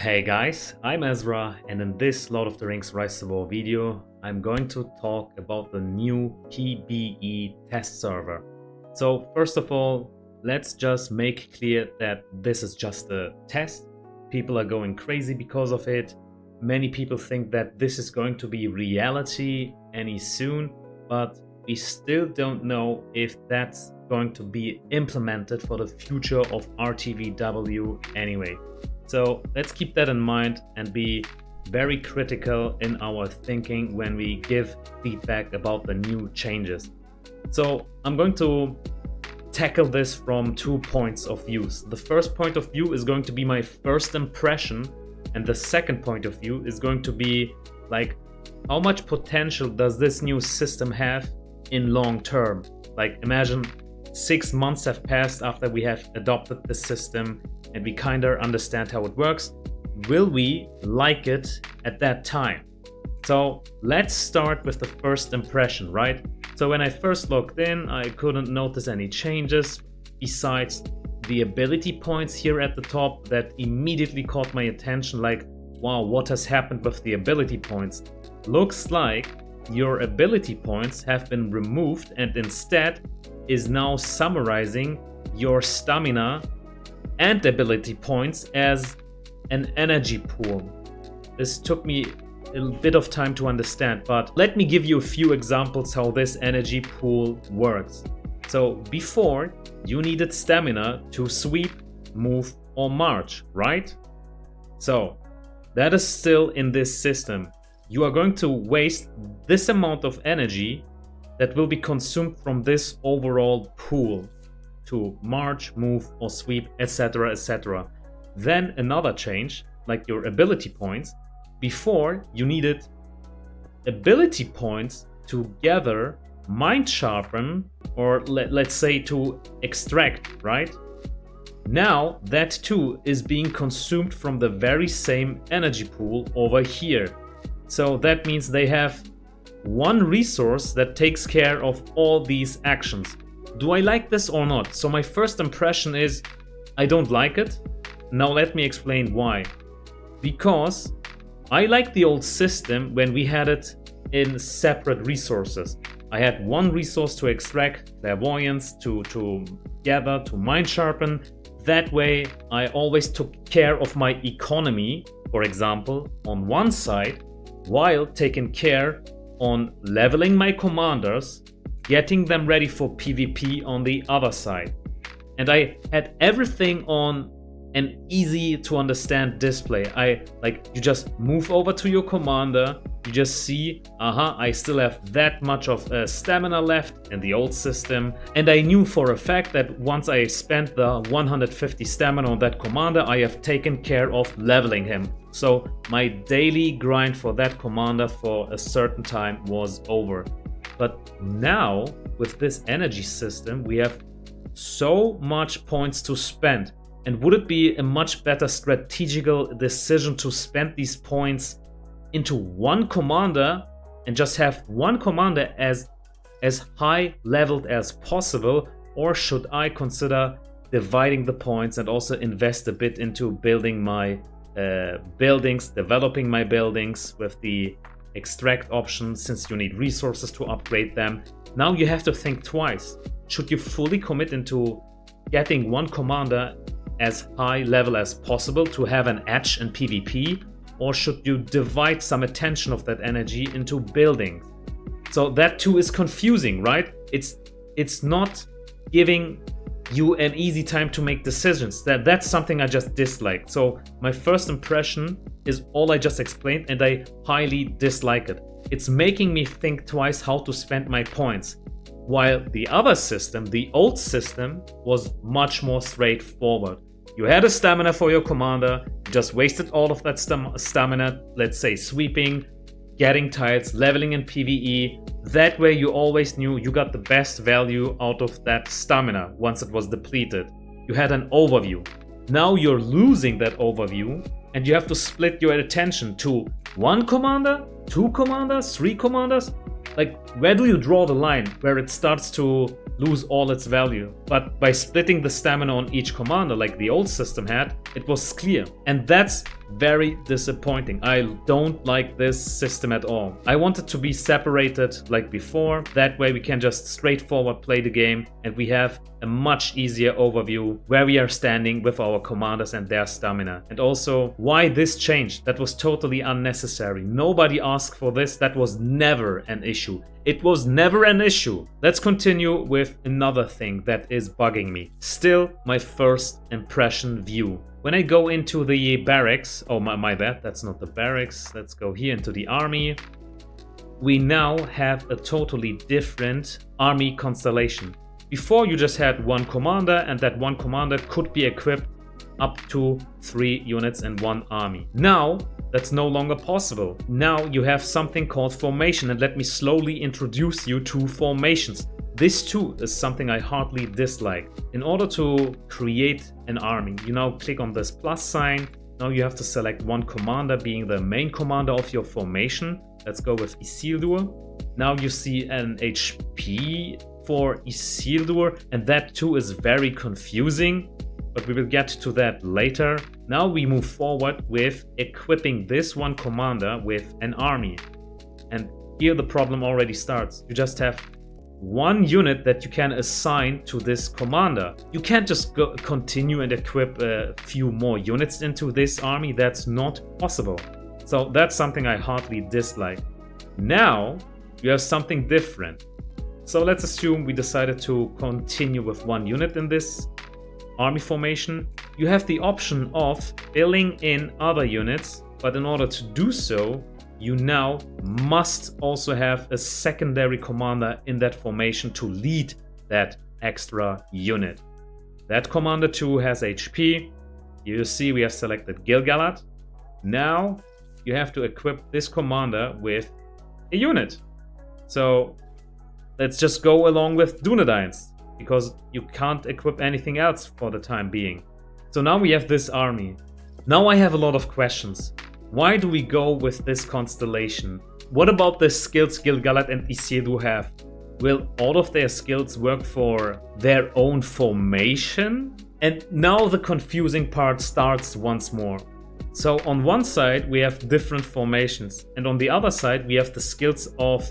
Hey guys, I'm Azra, and in this Lord of the Rings Rise to War video, I'm going to talk about the new PBE test server. So first of all, let's just make clear that this is just a test. People are going crazy because of it. Many people think that this is going to be reality any soon, but we still don't know if that's going to be implemented for the future of RTVW anyway. So let's keep that in mind and be very critical in our thinking when we give feedback about the new changes. So I'm going to tackle this from 2 points of view. The first point of view is going to be my first impression, and the second point of view is going to be like, how much potential does this new system have in long term? Like, imagine 6 months have passed after we have adopted the system and we kind of understand how it works. Will we like it at that time? So let's start with the first impression, right? So when I first logged in, I couldn't notice any changes besides the ability points here at the top that immediately caught my attention. Like, wow, what has happened with the ability points? Looks like your ability points have been removed and instead is now summarizing your stamina and ability points as an energy pool. This took me a bit of time to understand, but let me give you a few examples how this energy pool works. So before, you needed stamina to sweep, move, or march, right? So that is still in this system. You are going to waste this amount of energy that will be consumed from this overall pool to march, move, or sweep, etc., etc. Then another change, like your ability points. Before, you needed ability points to gather, mind sharpen, or let's say to extract, right? Now that too is being consumed from the very same energy pool over here. So that means they have one resource that takes care of all these actions. Do I like this or not? So my first impression is I don't like it. Now let me explain why. Because I like the old system when we had it in separate resources. I had one resource to extract, clairvoyance, to gather, to mind sharpen. That way I always took care of my economy, for example, on one side, while taking care on leveling my commanders, getting them ready for PvP on the other side. And I had everything on an easy to understand display. You just move over to your commander, you just see, I still have that much of stamina left in the old system. And I knew for a fact that once I spent the 150 stamina on that commander, I have taken care of leveling him. So my daily grind for that commander for a certain time was over. But now, with this energy system, we have so much points to spend. And would it be a much better strategical decision to spend these points into one commander and just have one commander as high leveled as possible? Or should I consider dividing the points and also invest a bit into building my buildings, developing my buildings with the extract option, since you need resources to upgrade them? Now you have to think twice. Should you fully commit into getting one commander as high level as possible to have an edge in PvP, or should you divide some attention of that energy into buildings? So that too is confusing, right? It's not giving you an easy time to make decisions. That's something I just dislike. So my first impression is all I just explained, and I highly dislike it. It's making me think twice how to spend my points. While the other system, the old system, was much more straightforward. You had a stamina for your commander, you just wasted all of that stamina, let's say sweeping, getting tiles, leveling in PvE. That way you always knew you got the best value out of that stamina once it was depleted. You had an overview. Now you're losing that overview and you have to split your attention to one commander, two commanders, three commanders. Like, where do you draw the line where it starts to lose all its value? But by splitting the stamina on each commander like the old system had, it was clear. And that's very disappointing. I don't like this system at all. I want it to be separated like before. That way we can just straightforward play the game and we have a much easier overview where we are standing with our commanders and their stamina. And also, why this change? That was totally unnecessary. Nobody asked for this. That was never an issue. It was never an issue. Let's continue with another thing that is bugging me. Still, my first impression view. When I go into the barracks, oh my bad, that's not the barracks. Let's go here into the army. We now have a totally different army constellation. Before you just had one commander and that one commander could be equipped up to 3 units in one army. Now, that's no longer possible. Now you have something called formation, and let me slowly introduce you to formations. This too is something I hardly dislike. In order to create an army, you now click on this plus sign. Now you have to select one commander being the main commander of your formation. Let's go with Isildur. Now you see an HP for Isildur, and that too is very confusing, but we will get to that later. Now we move forward with equipping this one commander with an army. And here the problem already starts. You just have one unit that you can assign to this commander. You can't just continue and equip a few more units into this army. That's not possible. So that's something I hardly dislike. Now you have something different. So let's assume we decided to continue with one unit in this army formation. You have the option of filling in other units, but in order to do so, you now must also have a secondary commander in that formation to lead that extra unit. That commander too has HP. You see we have selected Gil-galad. Now you have to equip this commander with a unit. So let's just go along with Dunedain's, because you can't equip anything else for the time being. So now we have this army. Now I have a lot of questions. Why do we go with this constellation? What about the skills Gil-galad and Isildur have? Will all of their skills work for their own formation? And now the confusing part starts once more. So on one side we have different formations, and on the other side we have the skills of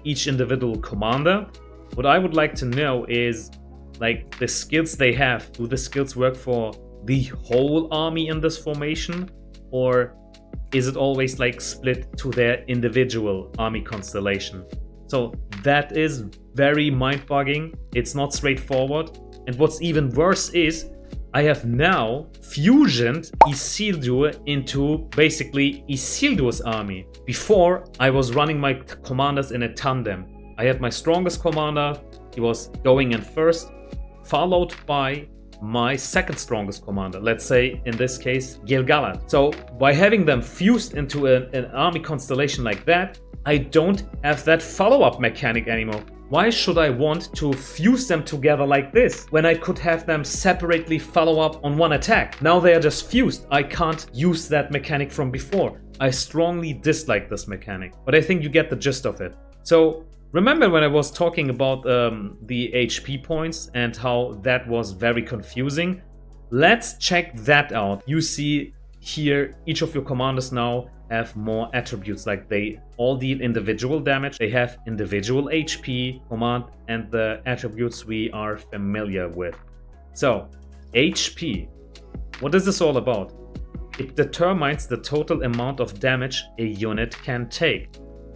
each individual commander. What I would like to know is, like, the skills they have. Do the skills work for the whole army in this formation? Or is it always like split to their individual army constellation? So that is very mind-boggling. It's not straightforward. And what's even worse is I have now fusioned Isildur into basically Isildur's army. Before, I was running my commanders in a tandem. I had my strongest commander, he was going in first, followed by my second strongest commander, let's say in this case Gil-galad. So by having them fused into an army constellation like that, I don't have that follow-up mechanic anymore. Why should I want to fuse them together like this when I could have them separately follow up on one attack? Now they are just fused. I can't use that mechanic from before. I strongly dislike this mechanic, but I think you get the gist of it. So remember when I was talking about the HP points and how that was very confusing? Let's check that out. You see here each of your commanders now have more attributes, like they all deal individual damage, they have individual HP, command, and the attributes we are familiar with. So HP, what is this all about? It determines the total amount of damage a unit can take.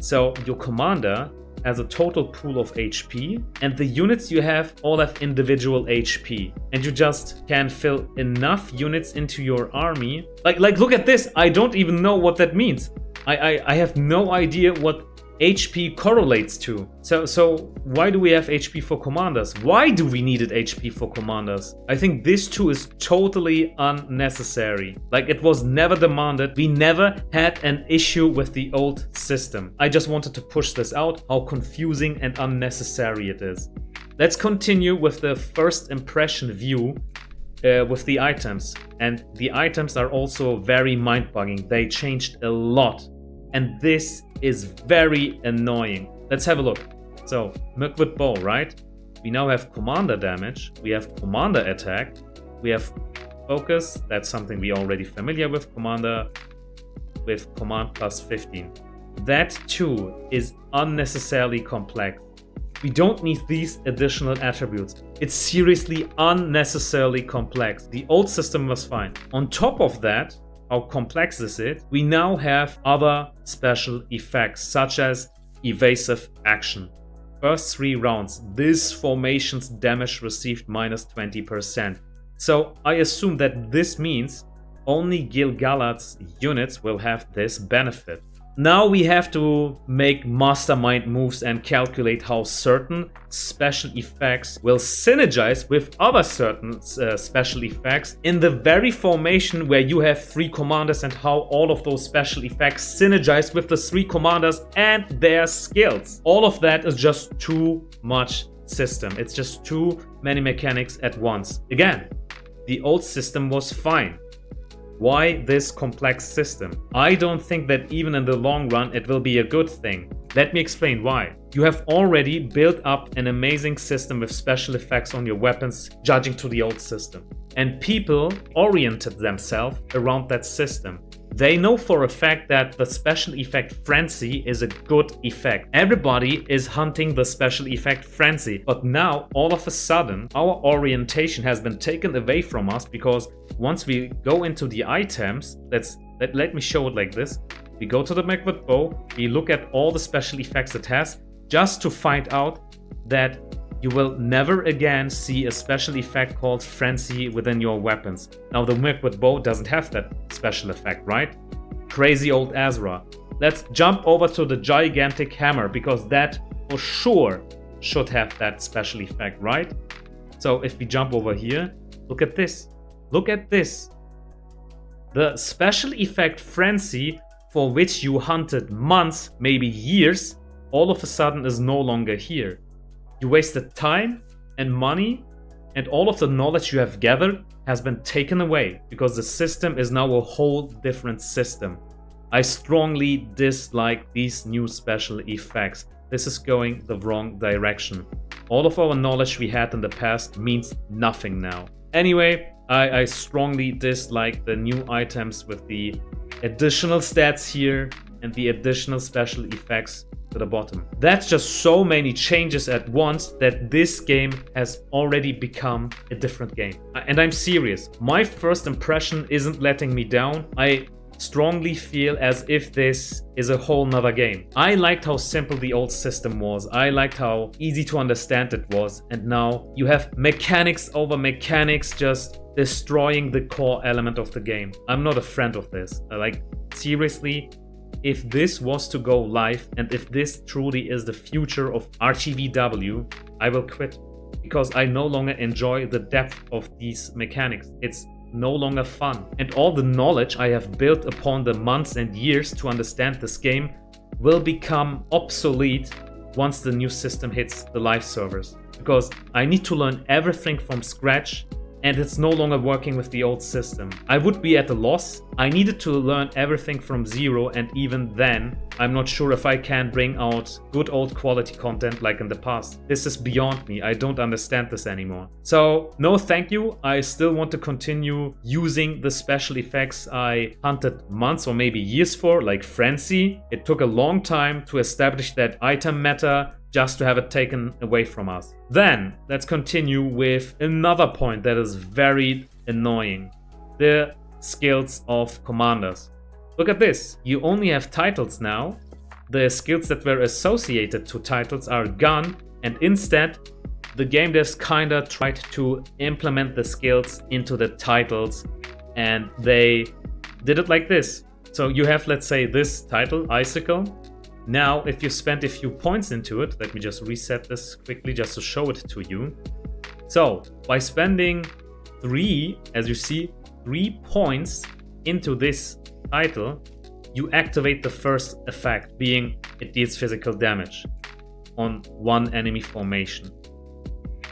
So your commander has a total pool of HP, and the units you have all have individual HP, and you just can fill enough units into your army. Like look at this. I don't even know what that means. I have no idea what HP correlates to. So why do we have HP for commanders? Why do we need HP for commanders? I think this too is totally unnecessary. Like, it was never demanded. We never had an issue with the old system. I just wanted to push this out, how confusing and unnecessary it is. Let's continue with the first impression view with the items. And the items are also very mind-boggling. They changed a lot. And this is very annoying. Let's have a look. So, Mirkwood Bow, right? We now have commander damage, we have commander attack, we have focus. That's something we already familiar with, Commander with command plus 15. That too is unnecessarily complex. We don't need these additional attributes. It's seriously unnecessarily complex. The old system was fine. On top of that, how complex is it? We now have other special effects such as evasive action. First 3 rounds, this formation's damage received minus 20%. So I assume that this means only Gil-galad's units will have this benefit. Now we have to make mastermind moves and calculate how certain special effects will synergize with other certain special effects in the very formation where you have 3 commanders, and how all of those special effects synergize with the 3 commanders and their skills. All of that is just too much system. It's just too many mechanics at once. Again, the old system was fine. Why this complex system? I don't think that even in the long run it will be a good thing. Let me explain why. You have already built up an amazing system with special effects on your weapons, judging to the old system. And people oriented themselves around that system. They know for a fact that the special effect Frenzy is a good effect. Everybody is hunting the special effect Frenzy. But now, all of a sudden, our orientation has been taken away from us, because once we go into the items, let me show it like this. We go to the Magwood Bow, we look at all the special effects it has, just to find out that you will never again see a special effect called Frenzy within your weapons. Now the Magwood Bow doesn't have that special effect, right? Crazy old Azra. Let's jump over to the gigantic hammer, because that for sure should have that special effect, right? So if we jump over here, look at this. Look at this. The special effect Frenzy, for which you hunted months, maybe years, all of a sudden is no longer here. You wasted time and money, and all of the knowledge you have gathered has been taken away, because the system is now a whole different system. I strongly dislike these new special effects. This is going the wrong direction. All of our knowledge we had in the past means nothing now. Anyway, I strongly dislike the new items with the additional stats here and the additional special effects to the bottom. That's just so many changes at once that this game has already become a different game. And I'm serious. My first impression isn't letting me down. I strongly feel as if this is a whole nother game. I liked how simple the old system was. I liked how easy to understand it was. And now you have mechanics over mechanics just destroying the core element of the game. I'm not a friend of this. Seriously, if this was to go live, and if this truly is the future of RTVW, I will quit, because I no longer enjoy the depth of these mechanics. It's no longer fun. And all the knowledge I have built upon the months and years to understand this game will become obsolete once the new system hits the live servers. Because I need to learn everything from scratch, and it's no longer working with the old system. I would be at a loss. I needed to learn everything from zero, and even then, I'm not sure if I can bring out good old quality content like in the past. This is beyond me. I don't understand this anymore. So, no thank you. I still want to continue using the special effects I hunted months or maybe years for, like Frenzy. It took a long time to establish that item meta, just to have it taken away from us. Then, let's continue with another point that is very annoying. The skills of commanders. Look at this. You only have titles now. The skills that were associated to titles are gone, and instead, the game just kinda tried to implement the skills into the titles, and they did it like this. So you have, let's say, this title, Icicle. Now, if you spend a few points into it, let me just reset this quickly just to show it to you. So, by spending 3, as you see, 3 points into this title, you activate the first effect, being it deals physical damage on one enemy formation.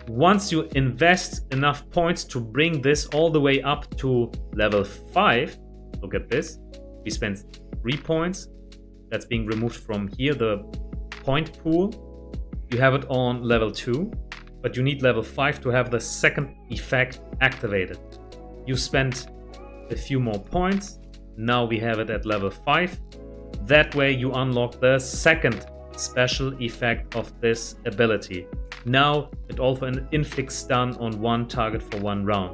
Once you invest enough points to bring this all the way up to level 5, look at this, we spent 3 points. That's being removed from here, the point pool. You have it on level 2, but you need level 5 to have the second effect activated. you spent a few more points. Now we have it at level 5. That way you unlock the second special effect of this ability. Now it also inflicts stun on one target for 1 round.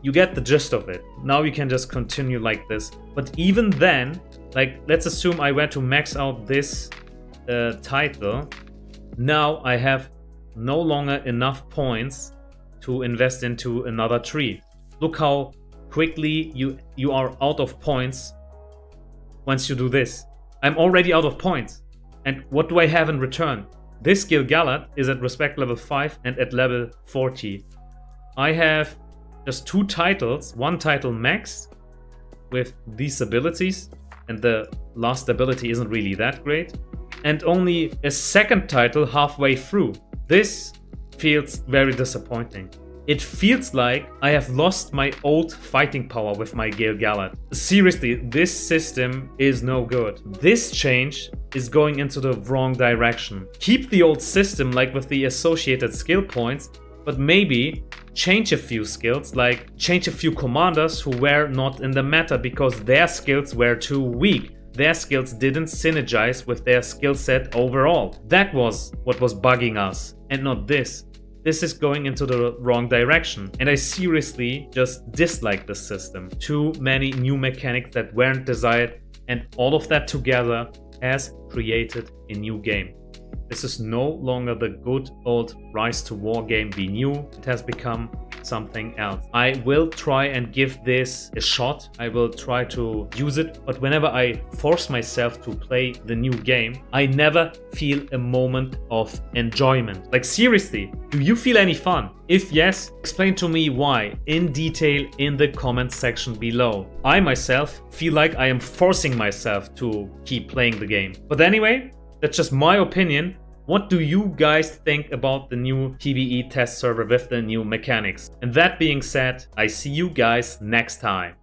You get the gist of it. Now you can just continue like this. But even then, like, let's assume I were to max out this title. Now I have no longer enough points to invest into another tree. Look how quickly you are out of points once you do this. I'm already out of points. And what do I have in return? This Gil-galad is at respect level 5 and at level 40. I have just 2 titles, 1 title maxed with these abilities, and the last ability isn't really that great, and only a second title halfway through. This feels very disappointing. It feels like I have lost my old fighting power with my Gil-galad. Seriously, this system is no good. This change is going into the wrong direction. Keep the old system, like with the associated skill points, but maybe change a few skills, like change a few commanders who were not in the meta because their skills were too weak. Their skills didn't synergize with their skill set overall. That was what was bugging us, and not this. This is going into the wrong direction, and I seriously just dislike this system. Too many new mechanics that weren't desired, and all of that together has created a new game. This is no longer the good old Rise to War game we knew. It has become something else. I will try and give this a shot. I will try to use it, but whenever I force myself to play the new game, I never feel a moment of enjoyment. Like, seriously, do you feel any fun? If yes, explain to me why in detail in the comment section below. I myself feel like I am forcing myself to keep playing the game. But anyway, that's just my opinion. What do you guys think about the new PBE test server with the new mechanics? And that being said, I see you guys next time.